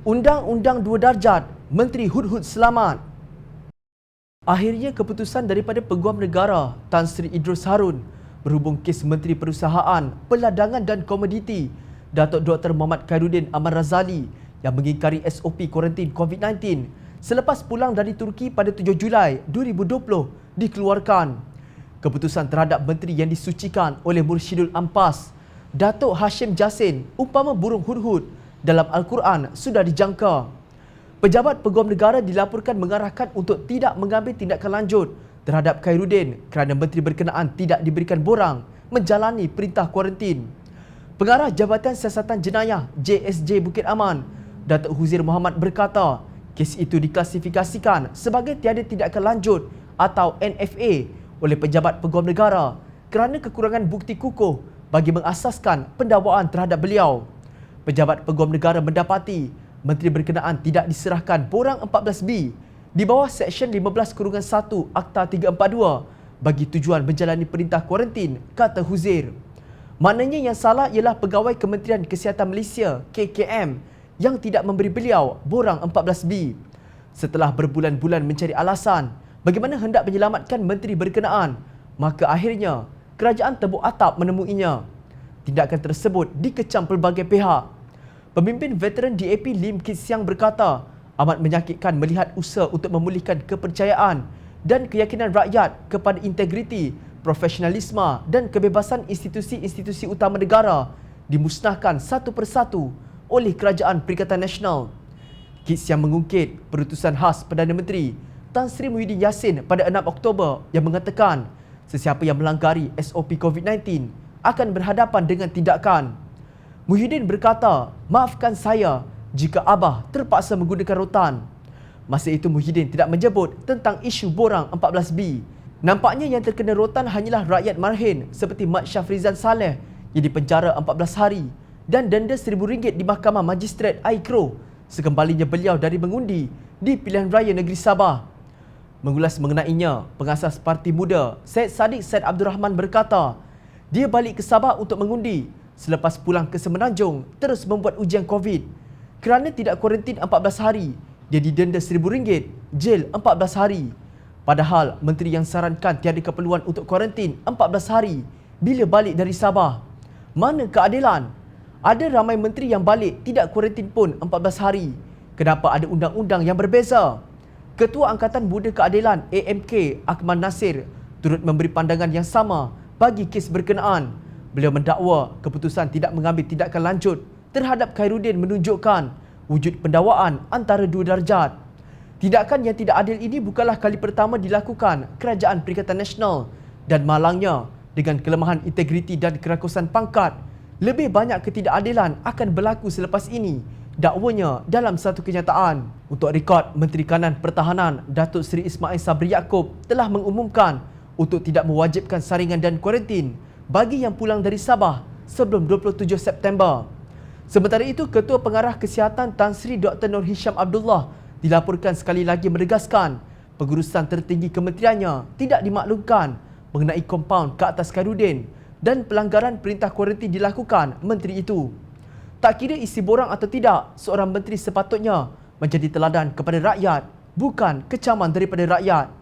Undang-Undang 2 Darjat, Menteri Hud selamat. Akhirnya keputusan daripada Peguam Negara Tan Sri Idrus Harun berhubung kes Menteri Perusahaan, Peladangan dan Komoditi Datuk Dr. Muhammad Khairuddin Ahmad Razali yang mengingkari SOP kuarantin COVID-19 selepas pulang dari Turki pada 7 Julai 2020 dikeluarkan. Keputusan terhadap menteri yang disucikan oleh Mursyidul Ampas, Datuk Hashim Jassin, umpama burung hudhud dalam Al-Quran sudah dijangka. Pejabat Peguam Negara dilaporkan mengarahkan untuk tidak mengambil tindakan lanjut terhadap Khairuddin kerana menteri berkenaan tidak diberikan borang menjalani perintah kuarantin. Pengarah Jabatan Siasatan Jenayah JSJ Bukit Aman, Datuk Huzir Muhammad berkata, kes itu diklasifikasikan sebagai tiada tindakan lanjut atau NFA oleh Pejabat Peguam Negara kerana kekurangan bukti kukuh bagi mengasaskan pendakwaan terhadap beliau. Pejabat Peguam Negara mendapati menteri berkenaan tidak diserahkan borang 14B di bawah Seksyen 15-1 Akta 342 bagi tujuan menjalani perintah kuarantin, kata Huzir. Maknanya yang salah ialah Pegawai Kementerian Kesihatan Malaysia KKM yang tidak memberi beliau borang 14B. Setelah berbulan-bulan mencari alasan bagaimana hendak menyelamatkan menteri berkenaan, maka akhirnya kerajaan tebuk atap menemuinya. Tindakan tersebut dikecam pelbagai pihak. Pemimpin veteran DAP Lim Kit Siang berkata, amat menyakitkan melihat usaha untuk memulihkan kepercayaan dan keyakinan rakyat kepada integriti, profesionalisme dan kebebasan institusi-institusi utama negara dimusnahkan satu persatu oleh Kerajaan Perikatan Nasional. Kit Siang mengungkit perutusan khas Perdana Menteri Tan Sri Muhyiddin Yassin pada 6 Oktober yang mengatakan sesiapa yang melanggar SOP COVID-19 akan berhadapan dengan tindakan. Muhyiddin berkata, maafkan saya jika Abah terpaksa menggunakan rotan. Masa itu Muhyiddin tidak menyebut tentang isu borang 14B. Nampaknya yang terkena rotan hanyalah rakyat marhin seperti Mat Syafrizan Saleh yang dipenjara 14 hari dan denda RM1,000 di Mahkamah Magistrat Aikro sekembalinya beliau dari mengundi di pilihan raya negeri Sabah. Mengulas mengenainya, pengasas Parti Muda Syed Saddiq Syed Abdul Rahman berkata, dia balik ke Sabah untuk mengundi selepas pulang ke Semenanjung terus membuat ujian COVID. Kerana tidak kuarantin 14 hari, dia didenda RM1,000, jel 14 hari. Padahal menteri yang sarankan tiada keperluan untuk kuarantin 14 hari bila balik dari Sabah. Mana keadilan? Ada ramai menteri yang balik tidak kuarantin pun 14 hari. Kenapa ada undang-undang yang berbeza? Ketua Angkatan Muda Keadilan AMK Akmal Nasir turut memberi pandangan yang sama bagi kes berkenaan. Beliau mendakwa keputusan tidak mengambil tindakan lanjut terhadap Khairuddin menunjukkan wujud pendakwaan antara dua darjat. Tindakan yang tidak adil ini bukanlah kali pertama dilakukan Kerajaan Perikatan Nasional dan malangnya dengan kelemahan integriti dan kerakusan pangkat, lebih banyak ketidakadilan akan berlaku selepas ini, dakwanya dalam satu kenyataan. Untuk rekod, Menteri Kanan Pertahanan Datuk Seri Ismail Sabri Yaakob telah mengumumkan untuk tidak mewajibkan saringan dan kuarantin bagi yang pulang dari Sabah sebelum 27 September. Sementara itu, Ketua Pengarah Kesihatan Tan Sri Dr. Nur Hisham Abdullah dilaporkan sekali lagi menegaskan pengurusan tertinggi kementeriannya tidak dimaklumkan mengenai kompaun ke atas Khairuddin dan pelanggaran perintah kuarantin dilakukan menteri itu. Tak kira isi borang atau tidak, seorang menteri sepatutnya menjadi teladan kepada rakyat, bukan kecaman daripada rakyat.